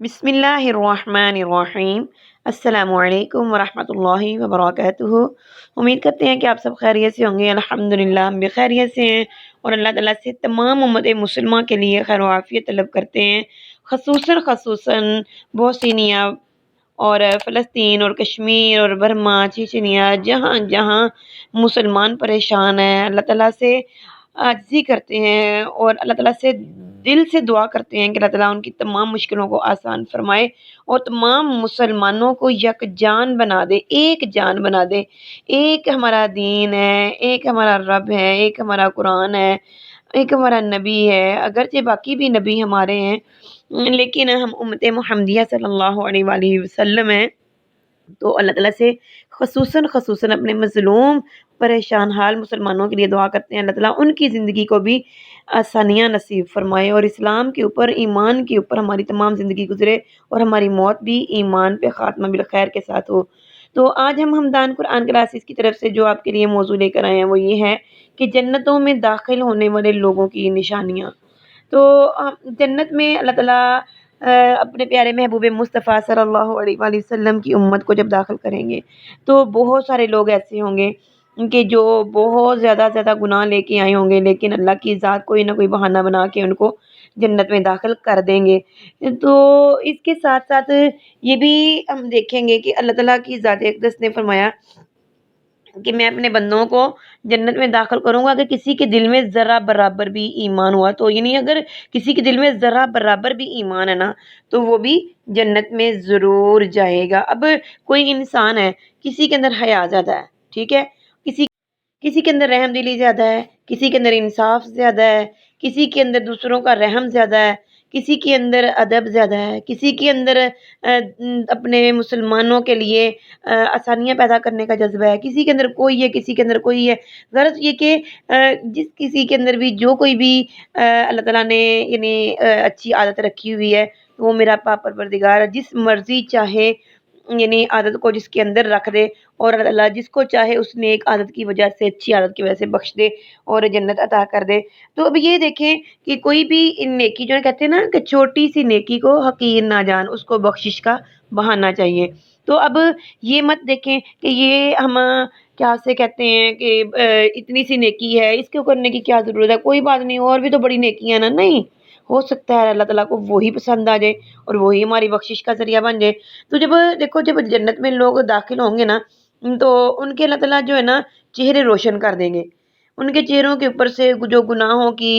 بسم اللہ الرحمن الرحیم۔ السلام علیکم ورحمۃ اللہ وبرکاتہ۔ امید کرتے ہیں کہ آپ سب خیریت سے ہوں گے۔ الحمدللہ ہم بھی خیریت سے ہیں اور اللہ تعالیٰ سے تمام امت مسلمہ کے لیے خیر و عافیت طلب کرتے ہیں، خصوصاً بوسنیا اور فلسطین اور کشمیر اور برما چیچنیا، جہاں جہاں مسلمان پریشان ہیں، اللہ تعالیٰ سے عاجزی کرتے ہیں اور اللہ تعالیٰ سے دل سے دعا کرتے ہیں کہ اللہ تعالیٰ ان کی تمام مشکلوں کو آسان فرمائے اور تمام مسلمانوں کو یک جان بنا دے، ایک جان بنا دے۔ ایک ہمارا دین ہے، ایک ہمارا رب ہے، ایک ہمارا قرآن ہے، ایک ہمارا نبی ہے۔ اگرچہ باقی بھی نبی ہمارے ہیں لیکن ہم امت محمدیہ صلی اللہ علیہ وآلہ وسلم ہیں، تو اللہ تعالیٰ سے خصوصاً اپنے مظلوم پریشان حال مسلمانوں کے لیے دعا کرتے ہیں، اللہ تعالیٰ ان کی زندگی کو بھی آسانیاں نصیب فرمائے اور اسلام کے اوپر، ایمان کے اوپر ہماری تمام زندگی گزرے اور ہماری موت بھی ایمان پہ خاتمہ بالخیر کے ساتھ ہو۔ تو آج ہم ہمدان قرآن کلاسز کی طرف سے جو آپ کے لیے موضوع لے کر آئے ہیں وہ یہ ہے کہ جنتوں میں داخل ہونے والے لوگوں کی نشانیاں۔ تو جنت میں اللہ تعالیٰ اپنے پیارے محبوب مصطفیٰ صلی اللہ علیہ وآلہ وسلم کی امت کو جب داخل کریں گے تو بہت سارے لوگ ایسے ہوں گے کہ جو بہت زیادہ گناہ لے کے آئے ہوں گے، لیکن اللہ کی ذات کوئی نہ کوئی بہانہ بنا کے ان کو جنت میں داخل کر دیں گے۔ تو اس کے ساتھ ساتھ یہ بھی ہم دیکھیں گے کہ اللہ تعالیٰ کی ذات اقدس نے فرمایا کہ میں اپنے بندوں کو جنت میں داخل کروں گا اگر کسی کے دل میں ذرہ برابر بھی ایمان ہوا تو، یعنی اگر کسی کے دل میں ذرہ برابر بھی ایمان ہے نا تو وہ بھی جنت میں ضرور جائے گا۔ اب کوئی انسان ہے، کسی کے اندر حیا زیادہ ہے، ٹھیک ہے، کسی کے اندر رحم دلی زیادہ ہے، کسی کے اندر انصاف زیادہ ہے، کسی کے اندر دوسروں کا رحم زیادہ ہے، کسی کے اندر ادب زیادہ ہے، کسی کے اندر اپنے مسلمانوں کے لیے آسانیاں پیدا کرنے کا جذبہ ہے، کسی کے اندر کوئی ہے، کسی کے اندر کوئی ہے۔ غرض یہ کہ جس کسی کے اندر بھی جو کوئی بھی اللہ تعالیٰ نے یعنی اچھی عادت رکھی ہوئی ہے تو وہ میرا پاک پروردگار جس مرضی چاہے یعنی عادت کو جس کے اندر رکھ دے اور اللہ جس کو چاہے اس نیک عادت کی وجہ سے، اچھی عادت کی وجہ سے بخش دے اور جنت عطا کر دے۔ تو اب یہ دیکھیں کہ کوئی بھی نیکی، جو کہتے ہیں نا کہ چھوٹی سی نیکی کو حقیر نہ جان، اس کو بخشش کا بہانہ چاہیے۔ تو اب یہ مت دیکھیں کہ یہ ہم کیا سے کہتے ہیں کہ اتنی سی نیکی ہے، اس کو کرنے کی کیا ضرورت ہے، کوئی بات نہیں، اور بھی تو بڑی نیکیاں نا، نہیں، ہو سکتا ہے اللہ تعالیٰ کو وہی پسند آ جائے اور وہی ہماری بخشش کا ذریعہ بن جائے۔ تو جب دیکھو جب جنت میں لوگ داخل ہوں گے نا تو ان کے اللہ تعالیٰ جو ہے نا چہرے روشن کر دیں گے، ان کے چہروں کے اوپر سے جو گناہوں کی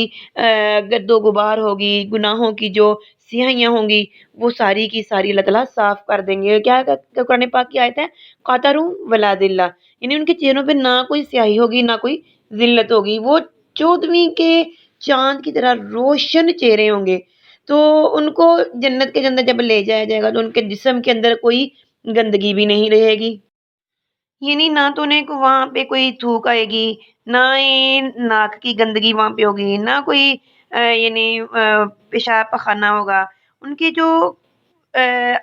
گرد و غبار ہوگی، گناہوں کی جو سیاہیاں ہوں گی وہ ساری کی ساری اللہ تعالیٰ صاف کر دیں گے۔ کیا قرآن پاک کی آیت ہے، قاتروا ولا ذلہ، یعنی ان کے چہروں پہ نہ کوئی سیاہی ہوگی نہ کوئی ذلت ہوگی، وہ 14ویں کے چاند کی طرح روشن چہرے ہوں گے۔ تو ان کو جنت کے اندر جب لے جایا جائے گا تو ان کے جسم کے اندر کوئی گندگی بھی نہیں رہے گی، یعنی نہ تو انہیں وہاں پہ کوئی تھوک آئے گی، نہ ہی ناک کی گندگی وہاں پہ ہوگی، نہ کوئی یعنی پیشاب پخانہ ہوگا۔ ان کے جو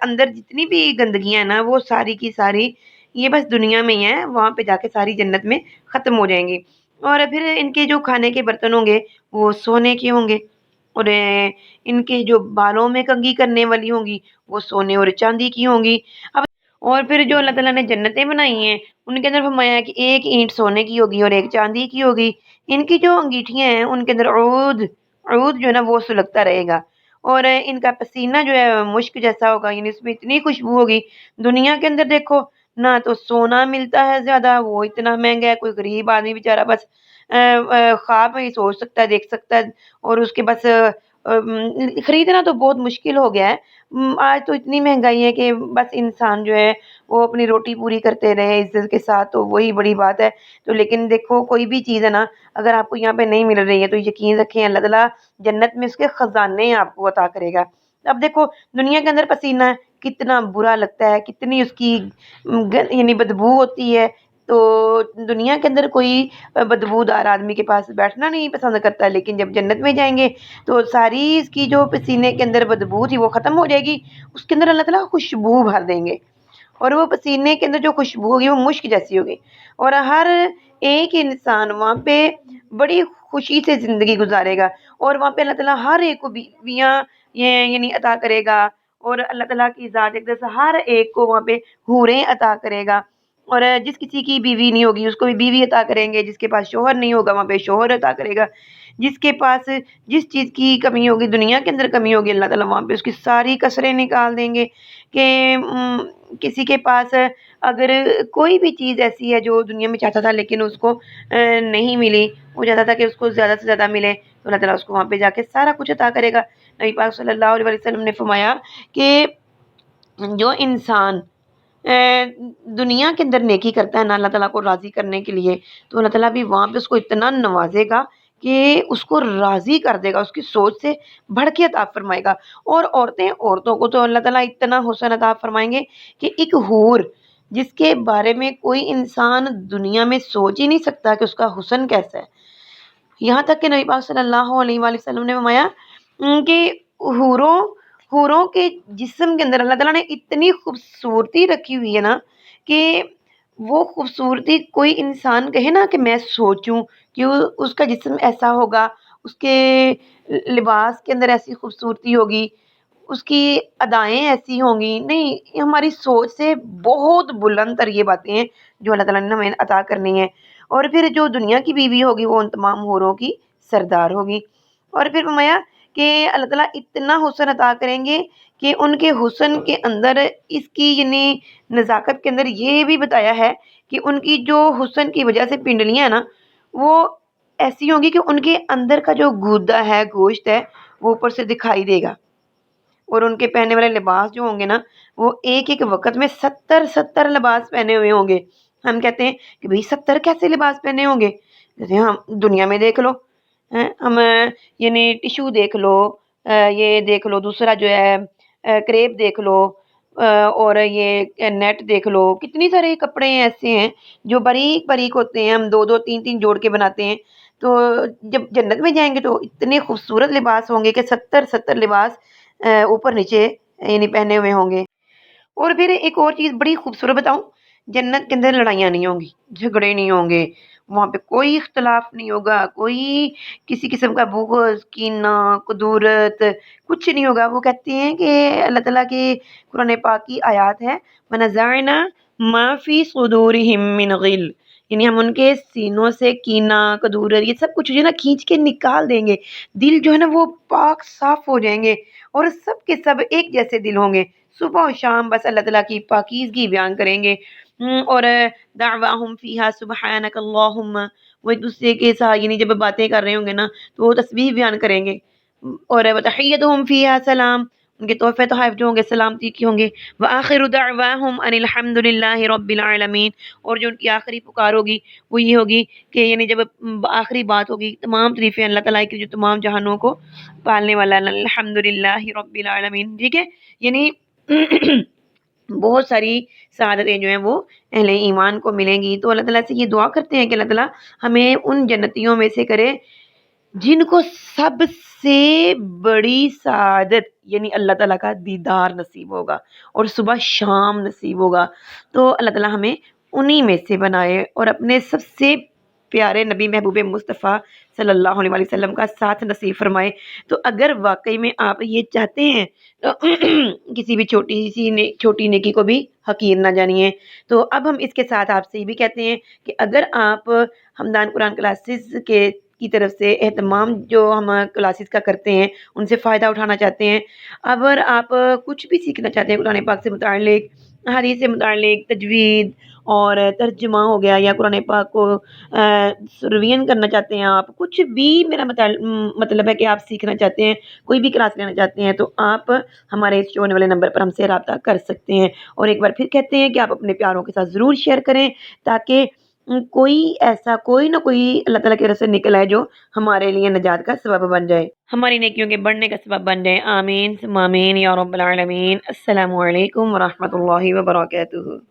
اندر جتنی بھی گندگیاں ہیں نا وہ ساری کی ساری یہ بس دنیا میں ہی ہیں، وہاں پہ جا کے ساری جنت میں ختم ہو جائیں گی۔ اور پھر ان کے جو کھانے کے برتن ہوں گے وہ سونے کے ہوں گے اور ان کے جو بالوں میں کنگھی کرنے والی ہوں گی وہ سونے اور چاندی کی ہوں گی۔ اب اور پھر جو اللہ تعالیٰ نے جنتیں بنائی ہیں ان کے اندر فرمایا ہے کہ ایک اینٹ سونے کی ہوگی اور ایک چاندی کی ہوگی۔ ان کی جو انگیٹھیاں ہیں ان کے اندر عود جو ہے نا وہ سلگتا رہے گا اور ان کا پسینہ جو ہے مشک جیسا ہوگا، یعنی اس میں اتنی خوشبو ہوگی۔ دنیا کے اندر دیکھو نہ تو سونا ملتا ہے زیادہ، وہ اتنا مہنگا ہے، کوئی غریب آدمی بیچارہ بس خواب میں ہی سوچ سکتا ہے، دیکھ سکتا ہے، اور اس کے بس خریدنا تو بہت مشکل ہو گیا ہے۔ آج تو اتنی مہنگائی ہے کہ بس انسان جو ہے وہ اپنی روٹی پوری کرتے رہے عزت کے ساتھ تو وہی بڑی بات ہے۔ تو لیکن دیکھو کوئی بھی چیز ہے نا اگر آپ کو یہاں پہ نہیں مل رہی ہے تو یقین رکھیں اللہ تعالیٰ جنت میں اس کے خزانے آپ کو عطا کرے گا۔ اب دیکھو دنیا کے اندر پسینہ کتنا برا لگتا ہے، کتنی اس کی یعنی بدبو ہوتی ہے، تو دنیا کے اندر کوئی بدبودار آدمی کے پاس بیٹھنا نہیں پسند کرتا، لیکن جب جنت میں جائیں گے تو ساری اس کی جو پسینے کے اندر بدبو تھی وہ ختم ہو جائے گی، اس کے اندر اللہ تعالیٰ خوشبو بھر دیں گے اور وہ پسینے کے اندر جو خوشبو ہوگی وہ مشک جیسی ہوگی اور ہر ایک انسان وہاں پہ بڑی خوشی سے زندگی گزارے گا اور وہاں پہ اللہ تعالیٰ ہر ایک کو بیویاں یعنی عطا کرے گا اور اللہ تعالیٰ کی ذات اقدس ہر ایک کو وہاں پہ حوریں عطا کرے گا، اور جس کسی کی بیوی نہیں ہوگی اس کو بھی بیوی عطا کریں گے، جس کے پاس شوہر نہیں ہوگا وہاں پہ شوہر عطا کرے گا، جس کے پاس جس چیز کی کمی ہوگی، دنیا کے اندر کمی ہوگی، اللہ تعالیٰ وہاں پہ اس کی ساری کسریں نکال دیں گے کہ کسی کے پاس اگر کوئی بھی چیز ایسی ہے جو دنیا میں چاہتا تھا لیکن اس کو نہیں ملی، وہ چاہتا تھا کہ اس کو زیادہ سے زیادہ ملے، تو اللہ تعالیٰ اس کو وہاں پہ جا کے سارا کچھ عطا کرے گا۔ نبی پاک صلی اللہ علیہ وسلم نے فرمایا کہ جو انسان دنیا کے اندر نیکی کرتا ہے نا اللہ تعالیٰ کو راضی کرنے کے لیے، تو اللہ تعالیٰ بھی وہاں پہ اس کو اتنا نوازے گا کہ اس کو راضی کر دے گا، اس کی سوچ سے بڑھ کے عطا فرمائے گا۔ اور عورتوں کو تو اللہ تعالیٰ اتنا حسن عطا فرمائیں گے کہ ایک حور جس کے بارے میں کوئی انسان دنیا میں سوچ ہی نہیں سکتا کہ اس کا حسن کیسا ہے، یہاں تک کہ نبی پاک صلی اللہ علیہ وآلہ وسلم نے فرمایا کہ حوروں کے جسم کے اندر اللہ تعالیٰ نے اتنی خوبصورتی رکھی ہوئی ہے نا کہ وہ خوبصورتی کوئی انسان کہے نا کہ میں سوچوں کہ اس کا جسم ایسا ہوگا، اس کے لباس کے اندر ایسی خوبصورتی ہوگی، اس کی ادائیں ایسی ہوں گی، نہیں، یہ ہماری سوچ سے بہت بلند تر یہ باتیں ہیں جو اللہ تعالیٰ نے ہمیں عطا کرنی ہے۔ اور پھر جو دنیا کی بیوی ہوگی وہ ان تمام حوروں کی سردار ہوگی۔ اور پھر فرمایا کہ اللہ تعالیٰ اتنا حسن عطا کریں گے کہ ان کے حسن کے اندر اس کی یعنی نزاکت کے اندر یہ بھی بتایا ہے کہ ان کی جو حسن کی وجہ سے پنڈلیاں ہیں نا وہ ایسی ہوں گی کہ ان کے اندر کا جو گودا ہے، گوشت ہے، وہ اوپر سے دکھائی دے گا، اور ان کے پہننے والے لباس جو ہوں گے نا وہ ایک ایک وقت میں 70 لباس پہنے ہوئے ہوں گے۔ ہم کہتے ہیں کہ بھئی 70 کیسے لباس پہنے ہوں گے؟ کہتے ہیں ہم دنیا میں دیکھ لو، ہم یعنی ٹیشو دیکھ لو، یہ دیکھ لو، دوسرا جو ہے کریپ دیکھ لو، اور یہ نیٹ دیکھ لو، کتنی سارے کپڑے ایسے ہیں جو باریک باریک ہوتے ہیں، ہم 2 2 3 3 جوڑ کے بناتے ہیں۔ تو جب جنت میں جائیں گے تو اتنے خوبصورت لباس ہوں گے کہ 70 لباس اوپر نیچے یعنی پہنے ہوئے ہوں گے۔ اور پھر ایک اور چیز بڑی خوبصورت بتاؤں، جنت کے اندر لڑائیاں نہیں ہوں گی، جھگڑے نہیں ہوں گے، وہاں پہ کوئی اختلاف نہیں ہوگا، کوئی کسی قسم کا بغض، کینہ، کدورت کچھ نہیں ہوگا۔ وہ کہتے ہیں کہ اللہ تعالیٰ کے قرآن پاک کی آیات ہے وَنَزَعْنَا مَا فِي صُدُورِهِم مِّنْ غِلٍّ، یعنی ہم ان کے سینوں سے کینہ، کدورت، یہ سب کچھ جو ہے نا کھینچ کے نکال دیں گے، دل جو ہے نا وہ پاک صاف ہو جائیں گے، اور سب کے سب ایک جیسے دل ہوں گے، صبح و شام بس اللہ تعالیٰ کی پاکیزگی بیان کریں گے۔ اور دعواہم فیہا سبحانک اللہم، وہ ایک دوسرے کے ساتھ یعنی جب باتیں کر رہے ہوں گے نا تو وہ تسبیح بیان کریں گے۔ اور وتحیتہم فیہا سلام، ان کے تحفے تحائف جو ہوں گے سلامتی کی ہوں گے۔ وآخر دعواہم ان الحمد للہ رب العالمین، اور جو ان کی آخری پکار ہوگی وہ یہ ہوگی کہ یعنی جب آخری بات ہوگی تمام تعریفیں اللہ تعالیٰ کی جو تمام جہانوں کو پالنے والا الحمد للہ رب العالمین، ٹھیک ہے، یعنی بہت ساری سعادتیں جو ہیں وہ اہل ایمان کو ملیں گی۔ تو اللہ تعالیٰ سے یہ دعا کرتے ہیں کہ اللہ تعالیٰ ہمیں ان جنتیوں میں سے کرے جن کو سب سے بڑی سعادت یعنی اللہ تعالیٰ کا دیدار نصیب ہوگا اور صبح شام نصیب ہوگا۔ تو اللہ تعالیٰ ہمیں انہی میں سے بنائے اور اپنے سب سے پیارے نبی محبوب مصطفیٰ صلی اللہ علیہ وآلہ وسلم کا ساتھ نصیب فرمائے۔ تو اگر واقعی میں آپ یہ چاہتے ہیں تو کسی بھی چھوٹی نیکی کو بھی حقیر نہ جانیے۔ تو اب ہم اس کے ساتھ آپ سے یہ بھی کہتے ہیں کہ اگر آپ ہمدان قرآن کلاسز کی طرف سے اہتمام جو ہم کلاسز کا کرتے ہیں ان سے فائدہ اٹھانا چاہتے ہیں، اگر آپ کچھ بھی سیکھنا چاہتے ہیں قرآن پاک سے متعلق، حدیث سے متعلق، تجوید اور ترجمہ ہو گیا، یا قرآن پاک کو ریویژن کرنا چاہتے ہیں، آپ کچھ بھی، میرا مطلب ہے کہ آپ سیکھنا چاہتے ہیں، کوئی بھی کلاس لینا چاہتے ہیں، تو آپ ہمارے اس ہونے والے نمبر پر ہم سے رابطہ کر سکتے ہیں۔ اور ایک بار پھر کہتے ہیں کہ آپ اپنے پیاروں کے ساتھ ضرور شیئر کریں تاکہ کوئی نہ کوئی اللہ تعالیٰ کی طرف سے نکل آئے جو ہمارے لیے نجات کا سبب بن جائے، ہماری نیکیوں کے بڑھنے کا سبب بن جائے۔ آمین ثم آمین یا رب العالمین۔ السلام علیکم ورحمۃ اللہ وبرکاتہ۔